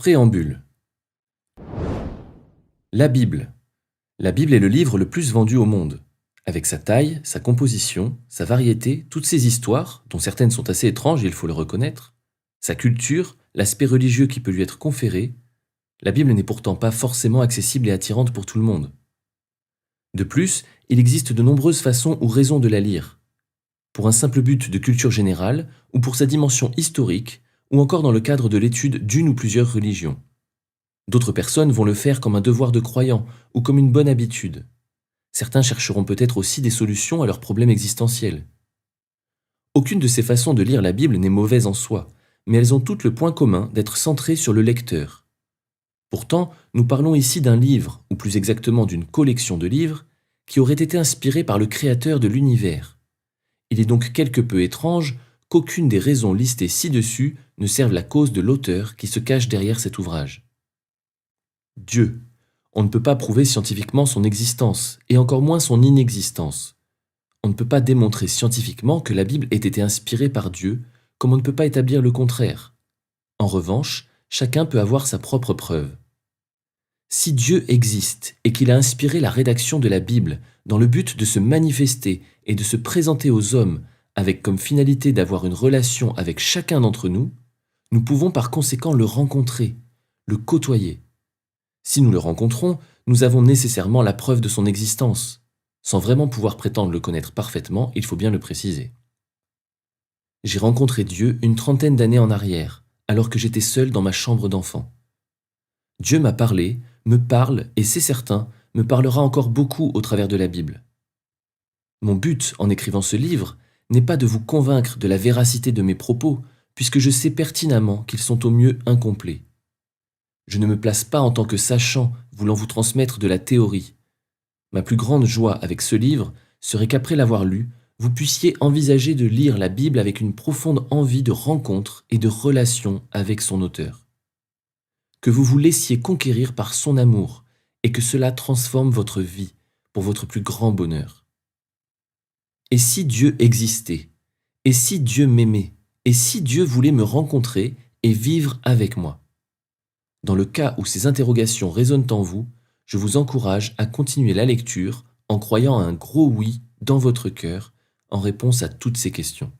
Préambule. La Bible. La Bible est le livre le plus vendu au monde. Avec sa taille, sa composition, sa variété, toutes ses histoires, dont certaines sont assez étranges, il faut le reconnaître, sa culture, l'aspect religieux qui peut lui être conféré, la Bible n'est pourtant pas forcément accessible et attirante pour tout le monde. De plus, il existe de nombreuses façons ou raisons de la lire. Pour un simple but de culture générale, ou pour sa dimension historique, ou encore dans le cadre de l'étude d'une ou plusieurs religions. D'autres personnes vont le faire comme un devoir de croyant ou comme une bonne habitude. Certains chercheront peut-être aussi des solutions à leurs problèmes existentiels. Aucune de ces façons de lire la Bible n'est mauvaise en soi, mais elles ont toutes le point commun d'être centrées sur le lecteur. Pourtant, nous parlons ici d'un livre, ou plus exactement d'une collection de livres, qui aurait été inspiré par le créateur de l'univers. Il est donc quelque peu étrange qu'aucune des raisons listées ci-dessus ne serve la cause de l'auteur qui se cache derrière cet ouvrage. Dieu. On ne peut pas prouver scientifiquement son existence, et encore moins son inexistence. On ne peut pas démontrer scientifiquement que la Bible ait été inspirée par Dieu, comme on ne peut pas établir le contraire. En revanche, chacun peut avoir sa propre preuve. Si Dieu existe et qu'il a inspiré la rédaction de la Bible dans le but de se manifester et de se présenter aux hommes avec comme finalité d'avoir une relation avec chacun d'entre nous, nous pouvons par conséquent le rencontrer, le côtoyer. Si nous le rencontrons, nous avons nécessairement la preuve de son existence. Sans vraiment pouvoir prétendre le connaître parfaitement, il faut bien le préciser. J'ai rencontré Dieu une trentaine d'années en arrière, alors que j'étais seul dans ma chambre d'enfant. Dieu m'a parlé, me parle, et c'est certain, me parlera encore beaucoup au travers de la Bible. Mon but en écrivant ce livre n'est pas de vous convaincre de la véracité de mes propos, puisque je sais pertinemment qu'ils sont au mieux incomplets. Je ne me place pas en tant que sachant voulant vous transmettre de la théorie. Ma plus grande joie avec ce livre serait qu'après l'avoir lu, vous puissiez envisager de lire la Bible avec une profonde envie de rencontre et de relation avec son auteur. Que vous vous laissiez conquérir par son amour et que cela transforme votre vie pour votre plus grand bonheur. Et si Dieu existait? Et si Dieu m'aimait? Et si Dieu voulait me rencontrer et vivre avec moi? Dans le cas où ces interrogations résonnent en vous, je vous encourage à continuer la lecture en croyant à un gros oui dans votre cœur en réponse à toutes ces questions.